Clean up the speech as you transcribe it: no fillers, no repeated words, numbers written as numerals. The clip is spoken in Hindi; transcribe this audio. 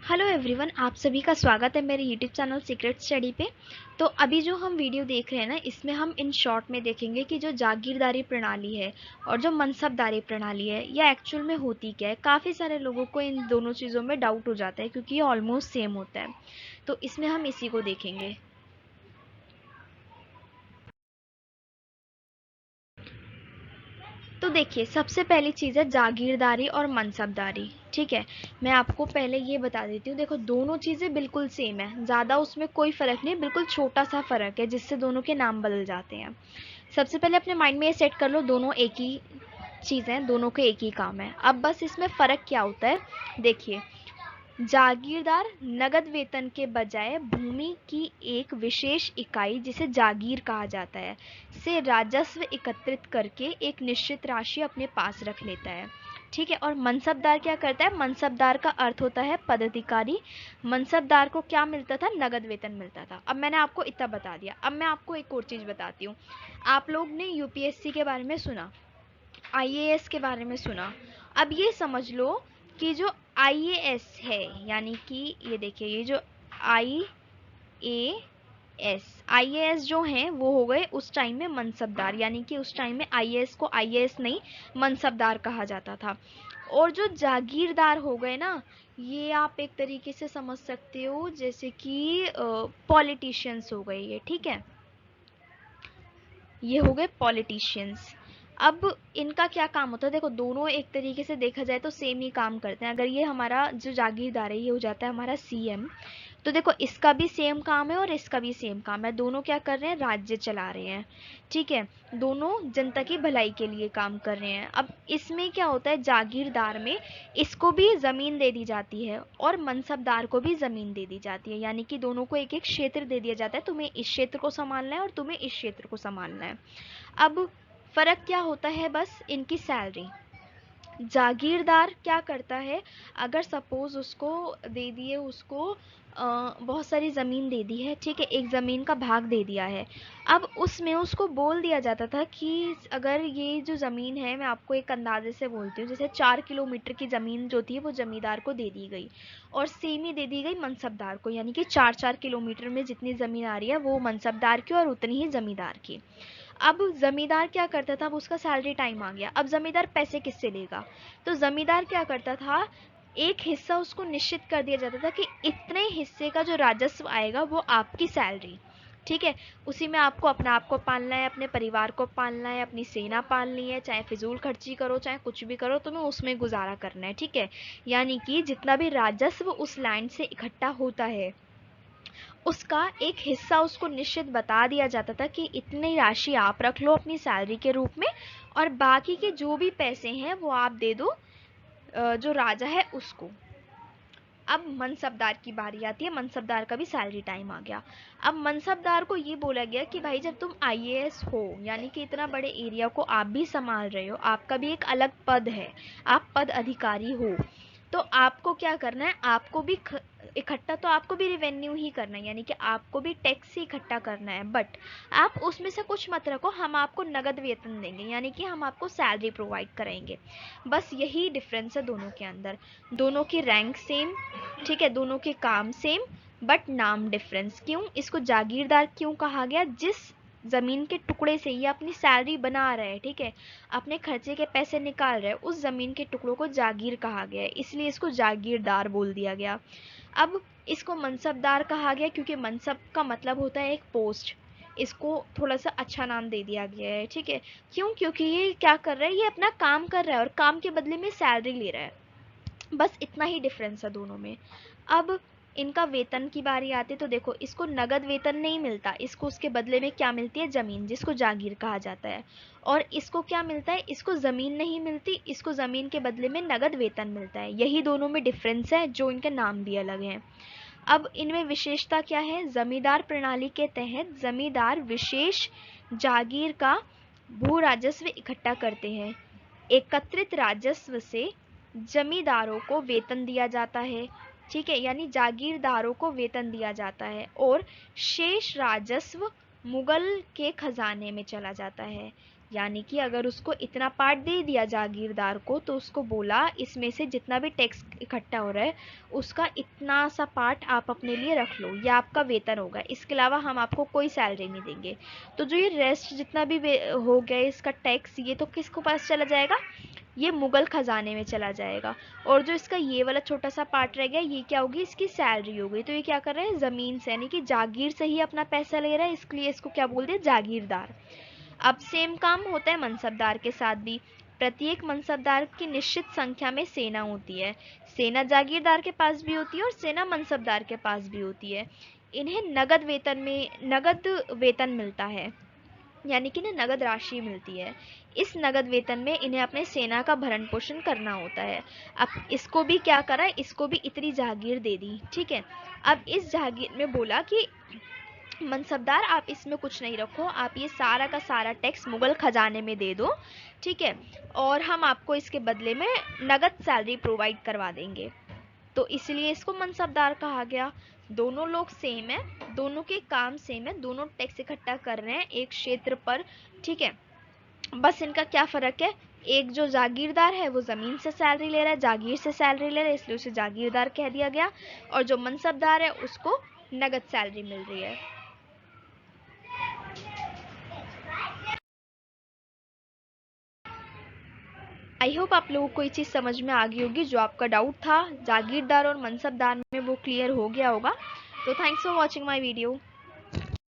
हेलो एवरीवन, आप सभी का स्वागत है मेरे यूट्यूब चैनल सीक्रेट स्टडी पे। तो अभी जो हम वीडियो देख रहे हैं ना, इसमें हम इन शॉर्ट में देखेंगे कि जो जागीरदारी प्रणाली है और जो मनसबदारी प्रणाली है, यह एक्चुअल में होती क्या है। काफ़ी सारे लोगों को इन दोनों चीज़ों में डाउट हो जाता है क्योंकि ये ऑलमोस्ट सेम होता है। तो इसमें हम इसी को देखेंगे। तो देखिए, सबसे पहली चीज़ है जागीरदारी और मनसबदारी। ठीक है, मैं आपको पहले ये बता देती हूँ। देखो, दोनों चीज़ें बिल्कुल सेम है, ज़्यादा उसमें कोई फ़र्क नहीं, बिल्कुल छोटा सा फ़र्क है जिससे दोनों के नाम बदल जाते हैं। सबसे पहले अपने माइंड में ये सेट कर लो, दोनों एक ही चीज़ है, दोनों के एक ही काम है। अब बस इसमें फ़र्क क्या होता है, देखिए। जागीरदार नगद वेतन के बजाय भूमि की एक विशेष इकाई, जिसे जागीर कहा जाता है, से राजस्व एकत्रित करके एक निश्चित राशि अपने पास रख लेता है। ठीक है, और मनसबदार क्या करता है? मनसबदार का अर्थ होता है पदाधिकारी। मनसबदार को क्या मिलता था? नगद वेतन मिलता था। अब मैंने आपको इतना बता दिया, अब मैं आपको एक और चीज़ बताती हूँ। आप लोग ने यूपीएससी के बारे में सुना, आईएएस के बारे में सुना। अब ये समझ लो कि जो आईएएस है, यानी कि ये देखिए, ये जो आईएएस जो हैं वो हो गए उस टाइम में मनसबदार, यानी कि उस टाइम में आईएएस को आईएएस नहीं, मनसबदार कहा जाता था। और जो जागीरदार हो गए ना, ये आप एक तरीके से समझ सकते हो जैसे कि पॉलिटिशियंस हो गए ये। ठीक है, ये हो गए पॉलिटिशियंस। अब इनका क्या काम होता है? देखो, दोनों एक तरीके से देखा जाए तो सेम ही काम करते हैं। अगर ये हमारा जो जागीरदार है, ये हो जाता है हमारा सीएम, तो देखो इसका भी सेम काम है और इसका भी सेम काम है। दोनों क्या कर रहे हैं? राज्य चला रहे हैं। ठीक है, दोनों जनता की भलाई के लिए काम कर रहे हैं। अब इसमें क्या होता है, जागीरदार में इसको भी ज़मीन दे दी जाती है और मनसबदार को भी ज़मीन दे दी जाती है, यानी कि दोनों को एक एक क्षेत्र दे दिया जाता है, तुम्हें इस क्षेत्र को संभालना है और तुम्हें इस क्षेत्र को संभालना है। अब फ़र्क क्या होता है? बस इनकी सैलरी। जागीरदार क्या करता है, अगर सपोज उसको दे दिए, उसको बहुत सारी ज़मीन दे दी है। ठीक है, एक ज़मीन का भाग दे दिया है। अब उसमें उसको बोल दिया जाता था कि अगर ये जो ज़मीन है, मैं आपको एक अंदाजे से बोलती हूँ, जैसे 4 किलोमीटर की ज़मीन जो थी वो ज़मींदार को दे दी गई और सेम ही दे दी गई मनसबदार को, यानी कि 4-4 किलोमीटर में जितनी ज़मीन आ रही है वो मनसबदार की और उतनी ही ज़मींदार की। अब ज़मींदार क्या करता था? अब उसका सैलरी टाइम आ गया, अब ज़मींदार पैसे किससे लेगा? तो ज़मींदार क्या करता था, एक हिस्सा उसको निश्चित कर दिया जाता था कि इतने हिस्से का जो राजस्व आएगा वो आपकी सैलरी। ठीक है, उसी में आपको अपना आप को पालना है, अपने परिवार को पालना है, अपनी सेना पालनी है, चाहे फिजूल खर्ची करो, चाहे कुछ भी करो, तुम्हें उसमें गुजारा करना है। ठीक है, यानी कि जितना भी राजस्व उस लैंड से इकट्ठा होता है, उसका एक हिस्सा उसको निश्चित बता दिया जाता था कि इतनी राशि आप रख लो अपनी सैलरी के रूप में, और बाकी के जो भी पैसे हैं वो आप दे दो जो राजा है उसको। अब मनसबदार की बारी आती है, मनसबदार का भी सैलरी टाइम आ गया। अब मनसबदार को ये बोला गया कि भाई, जब तुम आईएएस हो, यानी कि इतना बड़े एरिया को आप भी संभाल रहे हो, आपका भी एक अलग पद है, आप पद अधिकारी हो, तो आपको क्या करना है, आपको भी इकट्ठा तो आपको भी रेवेन्यू ही करना है, यानी कि आपको भी टैक्स ही इकट्ठा करना है, बट आप उसमें से कुछ मत रखो, हम आपको नगद वेतन देंगे, यानी कि हम आपको सैलरी प्रोवाइड करेंगे। बस यही डिफरेंस है दोनों के अंदर। दोनों की रैंक सेम, ठीक है, दोनों के काम सेम, बट नाम डिफरेंस। क्यों इसको जागीरदार क्यों कहा गया? जिस जमीन के टुकड़े से ये अपनी सैलरी बना रहा है, ठीक है, अपने खर्चे के पैसे निकाल रहे हैं, उस जमीन के टुकड़ों को जागीर कहा गया है, इसलिए इसको जागीरदार बोल दिया गया। अब इसको मनसबदार कहा गया क्योंकि मनसब का मतलब होता है एक पोस्ट, इसको थोड़ा सा अच्छा नाम दे दिया गया है। ठीक है, क्यों? क्योंकि ये क्या कर रहा है, ये अपना काम कर रहा है और काम के बदले में सैलरी ले रहा है। बस इतना ही डिफरेंस है दोनों में। अब इनका वेतन की बारी आती है, तो देखो, इसको नगद वेतन नहीं मिलता, इसको उसके बदले में क्या मिलती है? ज़मीन, जिसको जागीर कहा जाता है। और इसको क्या मिलता है? इसको ज़मीन नहीं मिलती, इसको ज़मीन के बदले में नगद वेतन मिलता है। यही दोनों में डिफरेंस है, जो इनके नाम भी अलग हैं। अब इनमें विशेषता क्या है? जमींदार प्रणाली के तहत जमींदार विशेष जागीर का भू राजस्व इकट्ठा करते हैं। एकत्रित राजस्व से जमींदारों को वेतन दिया जाता है। ठीक है, यानी जागीरदारों को वेतन दिया जाता है और शेष राजस्व मुगल के खजाने में चला जाता है। यानी कि अगर उसको इतना पार्ट दे दिया जागीरदार को, तो उसको बोला इसमें से जितना भी टैक्स इकट्ठा हो रहा है उसका इतना सा पार्ट आप अपने लिए रख लो, ये आपका वेतन होगा, इसके अलावा हम आपको कोई सैलरी नहीं देंगे। तो जो ये रेस्ट जितना भी हो गया इसका टैक्स, ये तो किसको पास चला जाएगा, ये मुगल खजाने में चला जाएगा। और जो इसका ये वाला छोटा सा पार्ट रह गया, ये क्या होगी, इसकी सैलरी हो गई। तो ये क्या कर रहा है, जमीन से यानी कि जागीर से ही अपना पैसा ले रहा है, इसलिए इसको क्या बोल दिया, जागीरदार। अब सेम काम होता है मनसबदार के साथ भी। प्रत्येक मनसबदार की निश्चित संख्या में सेना होती है। सेना जागीरदार के पास भी होती है और सेना मनसबदार के पास भी होती है। इन्हें नगद वेतन मिलता है, यानी कि ना नगद राशि मिलती है। इस नगद वेतन में इन्हें अपने सेना का भरण पोषण करना होता है। अब इसको भी क्या करा, इसको भी इतनी जागीर दे दी, ठीक है। अब इस जागीर में बोला कि मनसबदार आप इसमें कुछ नहीं रखो, आप ये सारा का सारा टैक्स मुगल खजाने में दे दो, ठीक है, और हम आपको इसके बदले में नगद सैलरी प्रोवाइड करवा देंगे। तो इसलिए इसको मनसबदार कहा गया। दोनों लोग सेम है, दोनों के काम सेम है, दोनों टैक्स इकट्ठा कर रहे हैं एक क्षेत्र पर, ठीक है। बस इनका क्या फर्क है, एक जो जागीरदार है वो जमीन से सैलरी ले रहा है, जागीर से सैलरी ले रहा है, इसलिए उसे जागीरदार कह दिया गया, और जो मनसबदार है उसको नगद सैलरी मिल रही है। आई होप आप लोगों को ये चीज़ समझ में आ गई होगी, जो आपका डाउट था जागीरदार और मनसबदार में वो क्लियर हो गया होगा। तो thanks for watching my video.